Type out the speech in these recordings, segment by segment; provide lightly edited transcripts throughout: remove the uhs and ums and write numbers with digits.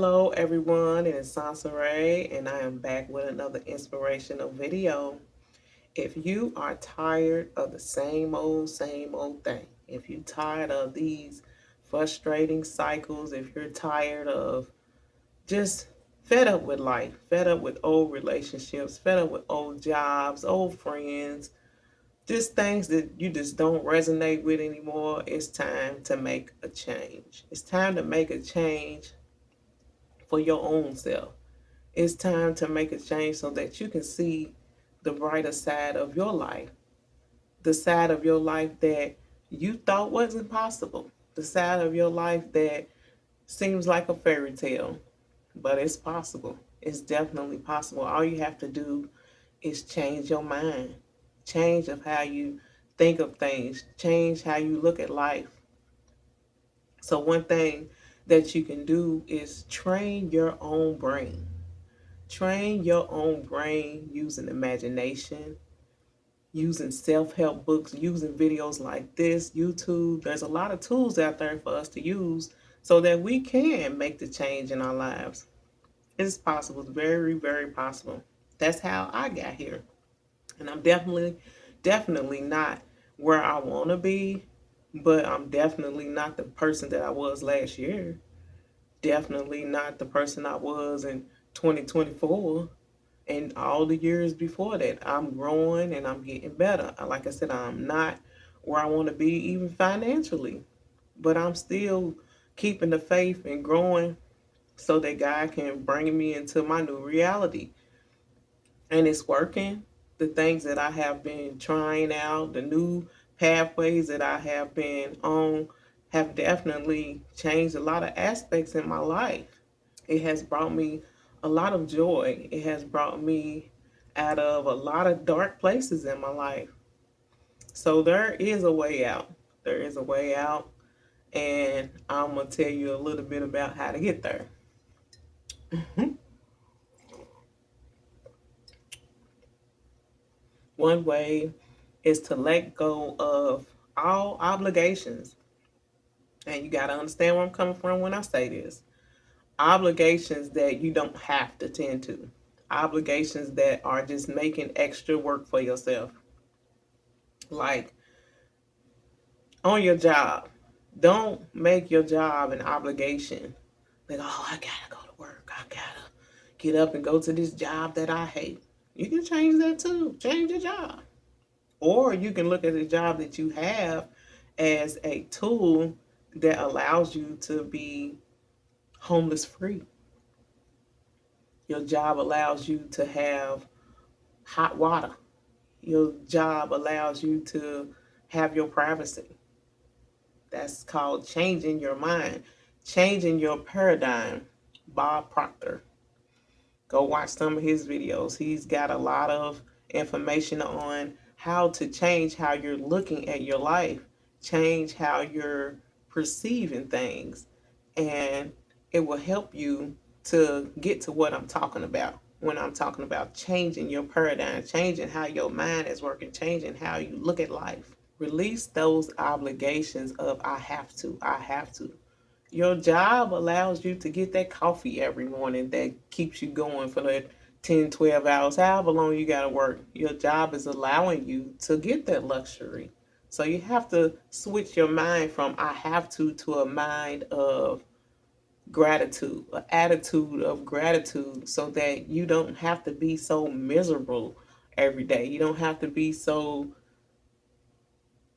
Hello everyone, it is Sansa Ray, and I am back with another inspirational video. If you are tired of the same old thing, if you're tired of these frustrating cycles, if you're tired of just fed up with life, fed up with old relationships, fed up with old jobs, old friends, just things that you just don't resonate with anymore, it's time to make a change. It's time to make a change for your own self. It's time to make a change so that you can see the brighter side of your life, the side of your life that you thought wasn't possible, the side of your life that seems like a fairy tale, but it's possible. It's definitely possible. All you have to do is change your mind, change of how you think of things, change how you look at life. So one thing that you can do is train your own brain. Train your own brain using imagination, using self help books, using videos like this, YouTube. There's a lot of tools out there for us to use so that we can make the change in our lives. It's possible, it's very, very possible. That's how I got here. And I'm definitely not where I want to be, but I'm definitely not the person that I was last year. Definitely not the person I was in 2024 and all the years before that. I'm growing and I'm getting better. Like I said, I'm not where I want to be even financially, but I'm still keeping the faith and growing so that God can bring me into my new reality. And it's working. The things that I have been trying out, the new pathways that I have been on, have definitely changed a lot of aspects in my life. It has brought me a lot of joy. It has brought me out of a lot of dark places in my life. So there is a way out. There is a way out. And I'm going to tell you a little bit about how to get there. One way is to let go of all obligations. And you got to understand where I'm coming from when I say this. Obligations that you don't have to tend to. Obligations that are just making extra work for yourself. Like on your job, don't make your job an obligation. Like, oh, I gotta go to work. I gotta get up and go to this job that I hate. You can change that too. Change your job. Or you can look at the job that you have as a tool that allows you to be homeless free. Your job allows you to have hot water. Your job allows you to have your privacy. That's called changing your mind, changing your paradigm. Bob Proctor. Go watch some of his videos. He's got a lot of information on how to change how you're looking at your life, change how you're perceiving things, and it will help you to get to what I'm talking about when I'm talking about changing your paradigm, changing how your mind is working, changing how you look at life. Release those obligations of I have to. Your job allows you to get that coffee every morning that keeps you going for that 10, 12 hours, however long you got to work. Your job is allowing you to get that luxury. So you have to switch your mind from I have to a mind of gratitude, an attitude of gratitude, so that you don't have to be so miserable every day. You don't have to be so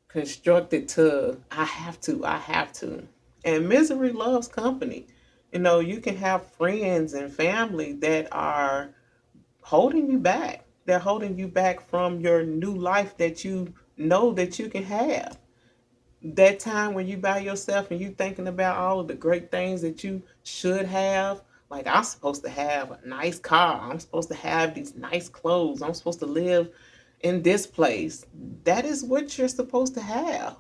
constructed to I have to. And misery loves company. You know, you can have friends and family that are holding you back. They're holding you back from your new life that you know that you can have. That time when you by yourself and you thinking about all of the great things that you should have. Like, I'm supposed to have a nice car. I'm supposed to have these nice clothes. I'm supposed to live in this place. That is what you're supposed to have.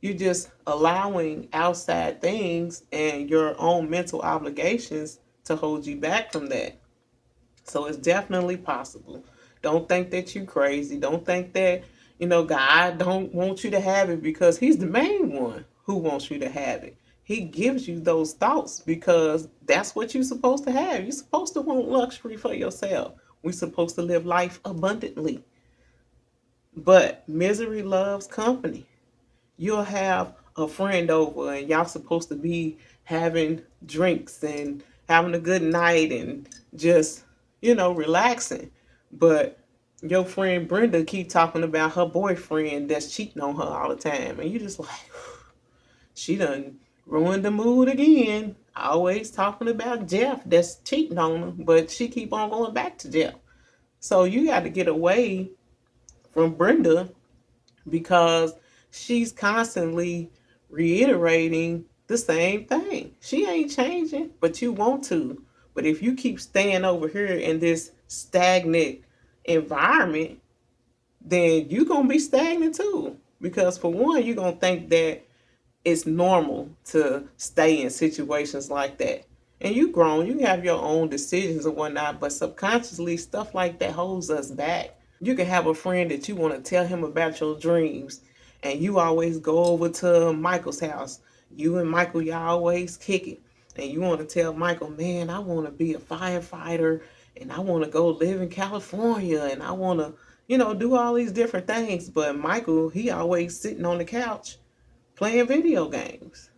You're just allowing outside things and your own mental obligations to hold you back from that. So it's definitely possible. Don't think that you're crazy. Don't think that, God don't want you to have it, because he's the main one who wants you to have it. He gives you those thoughts because that's what you're supposed to have. You're supposed to want luxury for yourself. We're supposed to live life abundantly. But misery loves company. You'll have a friend over and y'all supposed to be having drinks and having a good night and just, relaxing. But your friend Brenda keep talking about her boyfriend that's cheating on her all the time. And you just like, she done ruined the mood again. Always talking about Jeff that's cheating on her, but she keep on going back to Jeff. So you got to get away from Brenda because she's constantly reiterating the same thing. She ain't changing, but you want to. But if you keep staying over here in this stagnant environment, then you're going to be stagnant too. Because for one, you're going to think that it's normal to stay in situations like that. And you grown, you have your own decisions and whatnot, but subconsciously stuff like that holds us back. You can have a friend that you want to tell him about your dreams, and you always go over to Michael's house. You and Michael, y'all always kick it. And you want to tell Michael, man, I want to be a firefighter, and I want to go live in California, and I want to, do all these different things. But Michael, he always sitting on the couch playing video games.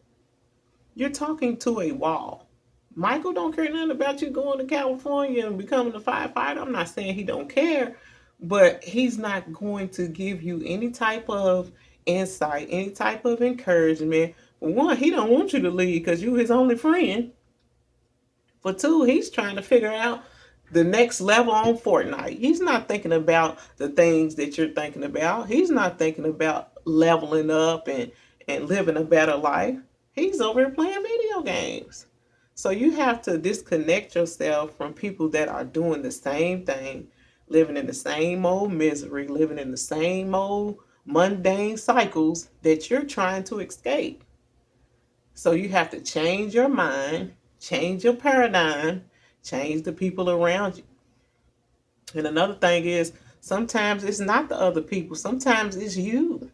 You're talking to a wall. Michael don't care nothing about you going to California and becoming a firefighter. I'm not saying he don't care, but he's not going to give you any type of insight, any type of encouragement. For one, he don't want you to leave because you his only friend. For two, he's trying to figure out the next level on Fortnite. He's not thinking about the things that you're thinking about. He's not thinking about leveling up and living a better life. He's over here playing video games. So you have to disconnect yourself from people that are doing the same thing, living in the same old misery, living in the same old mundane cycles that you're trying to escape. So you have to change your mind, change your paradigm, change the people around you. And another thing is, sometimes it's not the other people, sometimes it's you.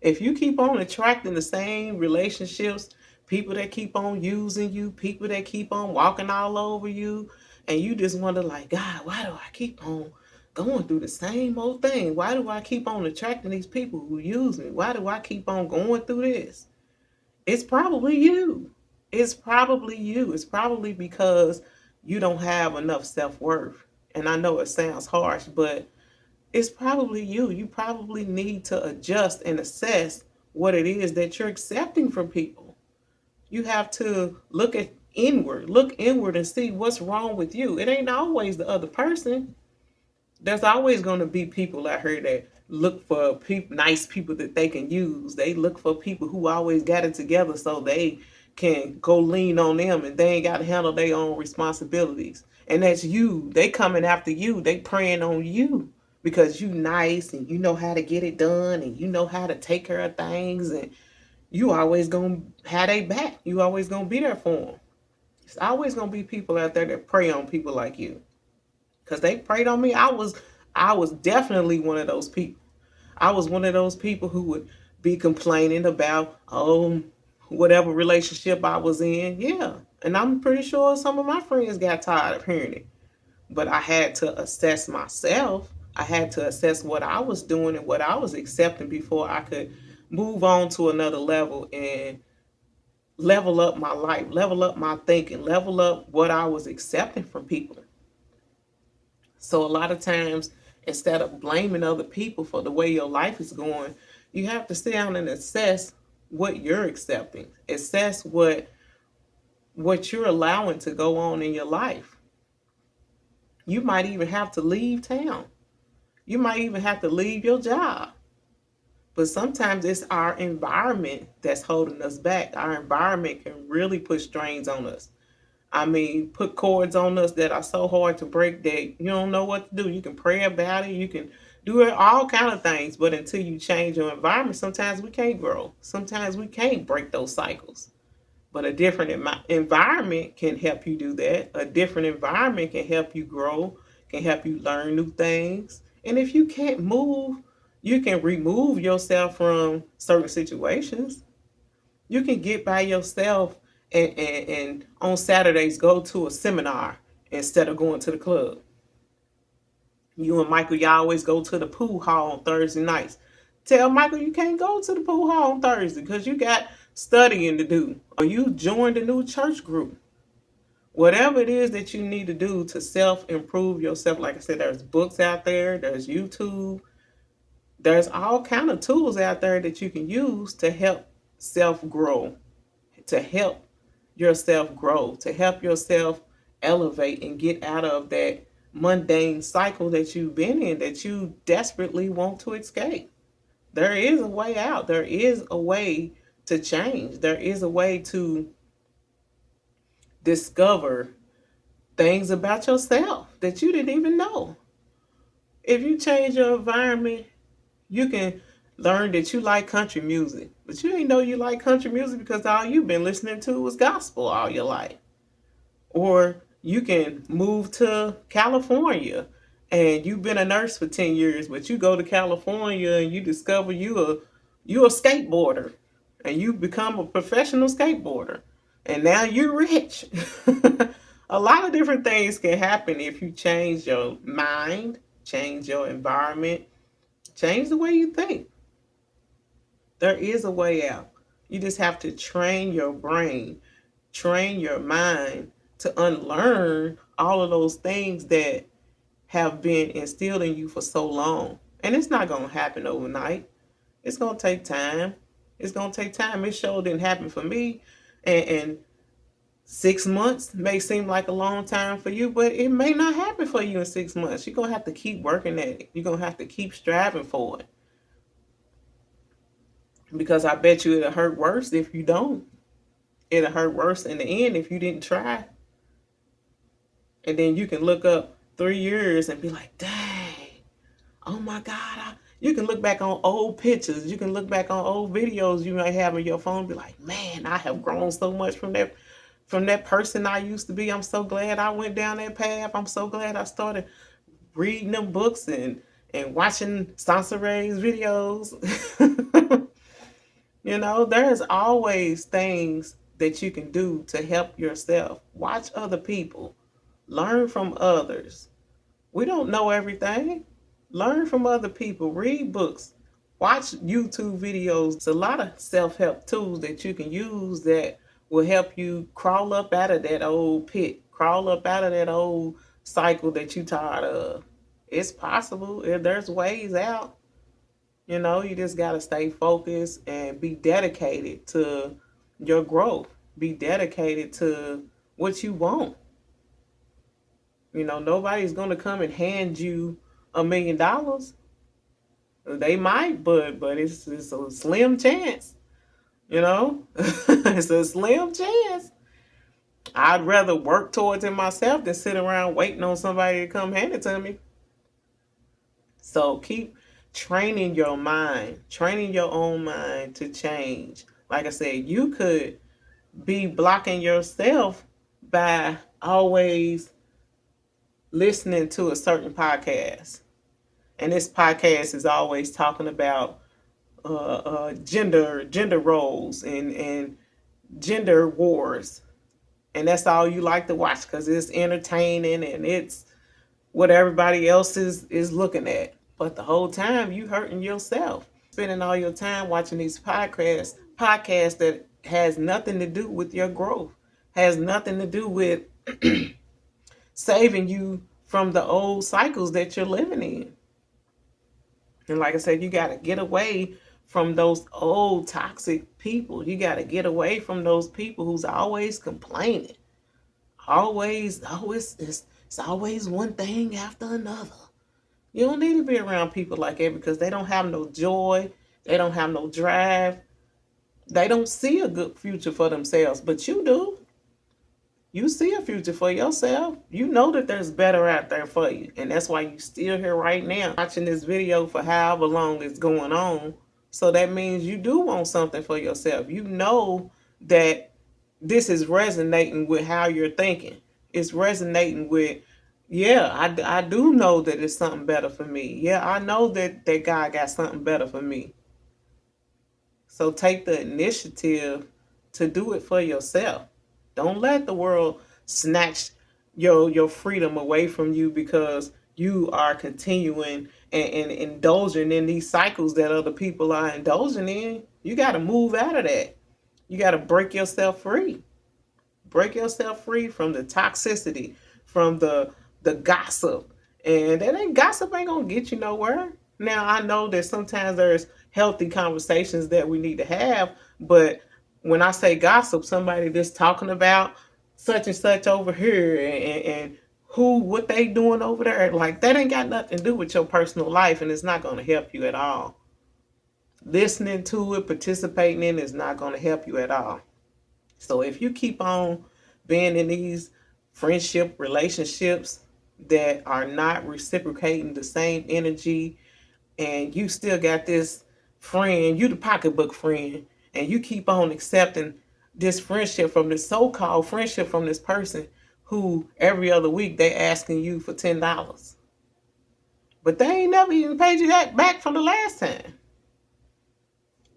If you keep on attracting the same relationships, people that keep on using you, people that keep on walking all over you, and you just wonder like, God, why do I keep on going through the same old thing? Why do I keep on attracting these people who use me? Why do I keep on going through this? It's probably you. It's probably you. It's probably because you don't have enough self-worth. And I know it sounds harsh, but it's probably you. You probably need to adjust and assess what it is that you're accepting from people. You have to look inward and see what's wrong with you. It ain't always the other person. There's always going to be people out here that look for nice people that they can use. They look for people who always got it together so they can go lean on them and they ain't got to handle their own responsibilities. And that's you. They coming after you. They preying on you because you nice and you know how to get it done and you know how to take care of things and you always gonna have their back. You always gonna be there for them. It's always gonna be people out there that prey on people like you. Cause they preyed on me. I was definitely one of those people. I was one of those people who would be complaining about whatever relationship I was in. Yeah. And I'm pretty sure some of my friends got tired of hearing it. But I had to assess myself. I had to assess what I was doing and what I was accepting before I could move on to another level and level up my life, level up my thinking, level up what I was accepting from people. So a lot of times, instead of blaming other people for the way your life is going, you have to sit down and assess what you're accepting. Assess what you're allowing to go on in your life. You might even have to leave town. You might even have to leave your job. But sometimes it's our environment that's holding us back. Our environment can really put strains on us. I mean, put cords on us that are so hard to break that you don't know what to do. You can pray about it. You can do it, all kind of things. But until you change your environment, sometimes we can't grow. Sometimes we can't break those cycles. But a different environment can help you do that. A different environment can help you grow, can help you learn new things. And if you can't move, you can remove yourself from certain situations. You can get by yourself and on Saturdays go to a seminar instead of going to the club. You and Michael, y'all always go to the pool hall on Thursday nights. Tell Michael you can't go to the pool hall on Thursday because you got studying to do. Or you joined a new church group. Whatever it is that you need to do to self-improve yourself. Like I said, there's books out there. There's YouTube. There's all kind of tools out there that you can use to help self-grow. To help yourself grow. To help yourself elevate and get out of that mundane cycle that you've been in that you desperately want to escape. There is a way out. There is a way to change. There is a way to discover things about yourself that you didn't even know. If you change your environment, you can learn that you like country music, but you didn't know you like country music because all you've been listening to was gospel all your life. Or you can move to California and you've been a nurse for 10 years, but you go to California and you discover you a skateboarder and you become a professional skateboarder and now you're rich. A lot of different things can happen if you change your mind, change your environment, change the way you think. There is a way out. You just have to train your brain, train your mind to unlearn all of those things that have been instilled in you for so long. And it's not going to happen overnight. It's going to take time. It's going to take time. It sure didn't happen for me. And 6 months may seem like a long time for you, but it may not happen for you in 6 months. You're going to have to keep working at it. You're going to have to keep striving for it. Because I bet you it'll hurt worse if you don't. It'll hurt worse in the end if you didn't try. And then you can look up 3 years and be like, dang, oh my God. You can look back on old pictures. You can look back on old videos you might have on your phone and be like, man, I have grown so much from that person I used to be. I'm so glad I went down that path. I'm so glad I started reading them books and watching Sansare's videos. You know, there's always things that you can do to help yourself. Watch other people. Learn from others. We don't know everything. Learn from other people. Read books. Watch YouTube videos. It's a lot of self-help tools that you can use that will help you crawl up out of that old pit. Crawl up out of that old cycle that you're tired of. It's possible. There's ways out. You know, you just got to stay focused and be dedicated to your growth. Be dedicated to what you want. You know, nobody's going to come and hand you $1 million. They might, but it's a slim chance. You know, it's a slim chance. I'd rather work towards it myself than sit around waiting on somebody to come hand it to me. So keep training your mind, training your own mind to change. Like I said, you could be blocking yourself by always listening to a certain podcast. And this podcast is always talking about gender roles and gender wars. And that's all you like to watch because it's entertaining and it's what everybody else is looking at. But the whole time you hurting yourself, spending all your time watching these podcasts that has nothing to do with your growth, has nothing to do with saving you from the old cycles that you're living in. And like I said, you got to get away from those old toxic people. You got to get away from those people who's always complaining. It's always one thing after another. You don't need to be around people like that because they don't have no joy. They don't have no drive. They don't see a good future for themselves, but you do. You see a future for yourself. You know that there's better out there for you. And that's why you still here right now watching this video for however long it's going on. So that means you do want something for yourself. You know that this is resonating with how you're thinking. It's resonating with, yeah, I do know that it's something better for me. Yeah, I know that God got something better for me. So take the initiative to do it for yourself. Don't let the world snatch your freedom away from you because you are continuing and indulging in these cycles that other people are indulging in. You got to move out of that. You got to break yourself free. Break yourself free from the toxicity, from the gossip. And that ain't gossip ain't gonna get you nowhere. Now I know that sometimes there's healthy conversations that we need to have, but when I say gossip, somebody just talking about such and such over here and who what they doing over there, like that ain't got nothing to do with your personal life and it's not gonna help you at all. Listening to it, participating in it is not gonna help you at all. So if you keep on being in these friendship relationships that are not reciprocating the same energy, and you still got this friend, you the pocketbook friend, and you keep on accepting this friendship from this so-called friendship from this person who every other week they asking you for $10. But they ain't never even paid you that back from the last time.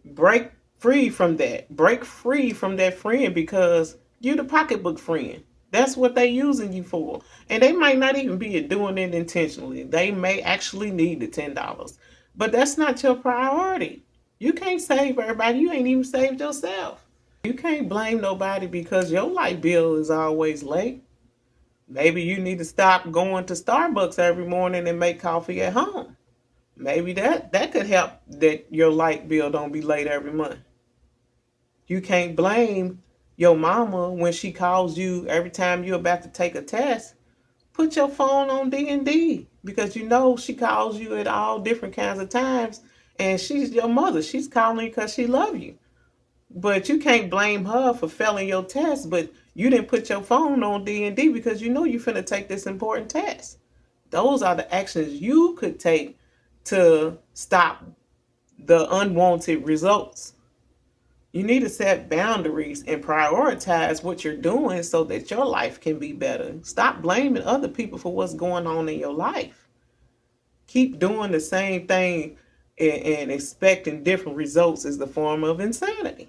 Break free from that. Break free from that friend because you're the pocketbook friend. That's what they using you for. And they might not even be doing it intentionally. They may actually need the $10. But that's not your priority. You can't save everybody. You ain't even saved yourself. You can't blame nobody because your light bill is always late. Maybe you need to stop going to Starbucks every morning and make coffee at home. Maybe that could help that your light bill don't be late every month. You can't blame your mama when she calls you every time you're about to take a test. Put your phone on D&D because you know she calls you at all different kinds of times and she's your mother. She's calling you because she loves you. But you can't blame her for failing your test, but you didn't put your phone on D&D because you know you're finna take this important test. Those are the actions you could take to stop the unwanted results. You need to set boundaries and prioritize what you're doing so that your life can be better. Stop blaming other people for what's going on in your life. Keep doing the same thing and expecting different results is the form of insanity.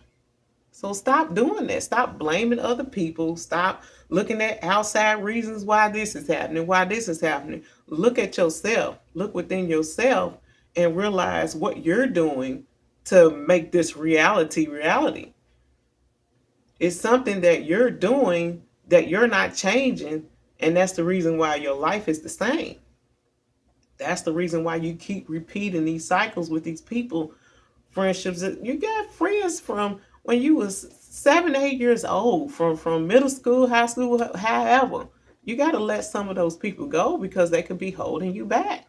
So stop doing that. Stop blaming other people. Stop looking at outside reasons why this is happening, why this is happening. Look at yourself. Look within yourself and realize what you're doing to make this reality. It's something that you're doing that you're not changing, and that's the reason why your life is the same. That's the reason why you keep repeating these cycles with these people, friendships. You got friends from when you was 7, 8 years old, from middle school, high school, however. You got to let some of those people go because they could be holding you back.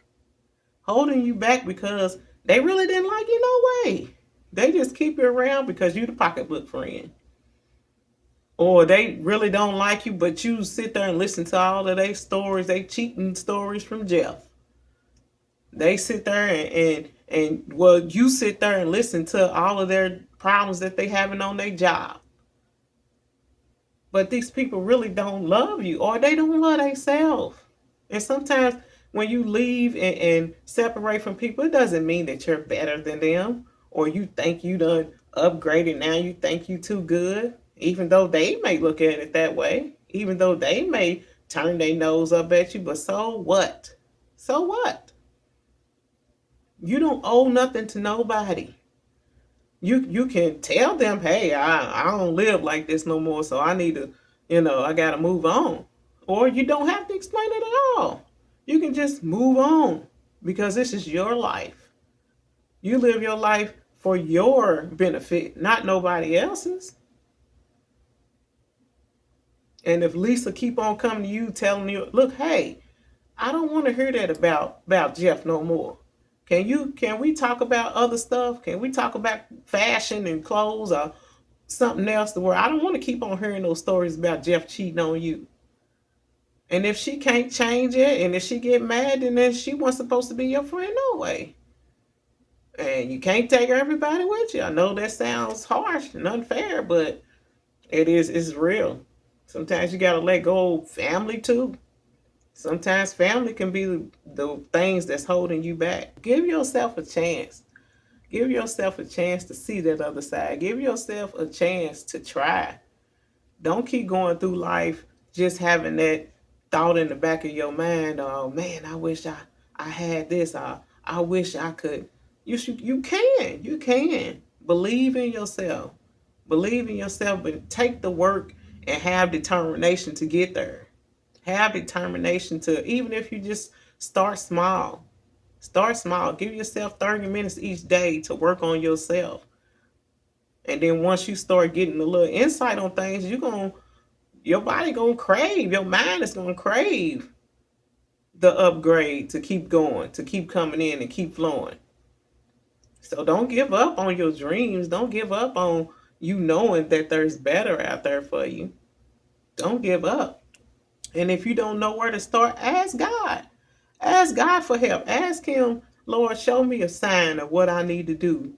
Holding you back because they really didn't like you no way. They just keep you around because you the pocketbook friend. Or they really don't like you, but you sit there and listen to all of their stories, they cheating stories from Jeff. They sit there and well, you sit there and listen to all of their problems that they having on their job. But these people really don't love you or they don't love themselves. And sometimes when you leave and separate from people, it doesn't mean that you're better than them or you think you done upgraded now you think you too good, even though they may look at it that way, even though they may turn their nose up at you, but so what? So what? You don't owe nothing to nobody. You can tell them, hey, I don't live like this no more, so I need to, I gotta move on. Or you don't have to explain it at all. You can just move on because this is your life. You live your life for your benefit, not nobody else's. And if Lisa keep on coming to you telling you, look, hey, I don't want to hear that about Jeff no more. Can we talk about other stuff? Can we talk about fashion and clothes or something else to where I don't want to keep on hearing those stories about Jeff cheating on you. And if she can't change it and if she get mad, then she wasn't supposed to be your friend no way. And you can't take everybody with you. I know that sounds harsh and unfair, but it's real. Sometimes you gotta let go of family too. Sometimes family can be the things that's holding you back. Give yourself a chance. Give yourself a chance to see that other side. Give yourself a chance to try. Don't keep going through life just having that thought in the back of your mind, oh man, I wish I had this. I wish I could. You can. You can. Believe in yourself. Believe in yourself, but take the work and have determination to get there. Have determination to, even if you just start small. Start small. Give yourself 30 minutes each day to work on yourself. And then once you start getting a little insight on things, your body gonna crave, your mind is gonna crave the upgrade to keep going, to keep coming in and keep flowing. So don't give up on your dreams. Don't give up on you knowing that there's better out there for you. Don't give up. And if you don't know where to start, ask God. Ask God for help. Ask Him, Lord, show me a sign of what I need to do.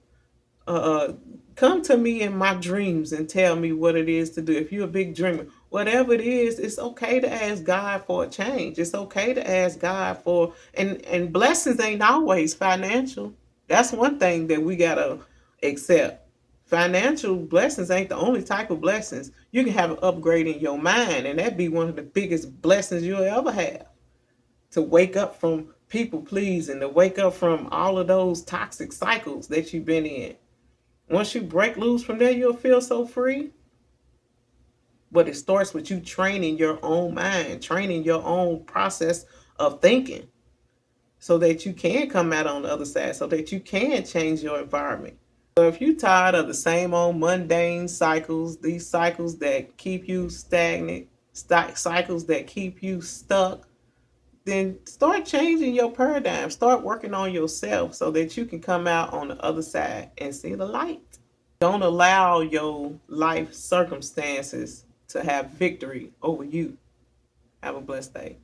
Uh, Come to me in my dreams and tell me what it is to do. If you're a big dreamer, whatever it is, it's okay to ask God for a change. It's okay to ask God for, and blessings ain't always financial. That's one thing that we gotta accept. Financial blessings ain't the only type of blessings. You can have an upgrade in your mind, and that'd be one of the biggest blessings you'll ever have. To wake up from people pleasing, to wake up from all of those toxic cycles that you've been in. Once you break loose from there, you'll feel so free. But it starts with you training your own mind, training your own process of thinking so that you can come out on the other side, so that you can change your environment. So if you're tired of the same old mundane cycles, these cycles that keep you stagnant, cycles that keep you stuck, then start changing your paradigm. Start working on yourself so that you can come out on the other side and see the light. Don't allow your life circumstances to have victory over you. Have a blessed day.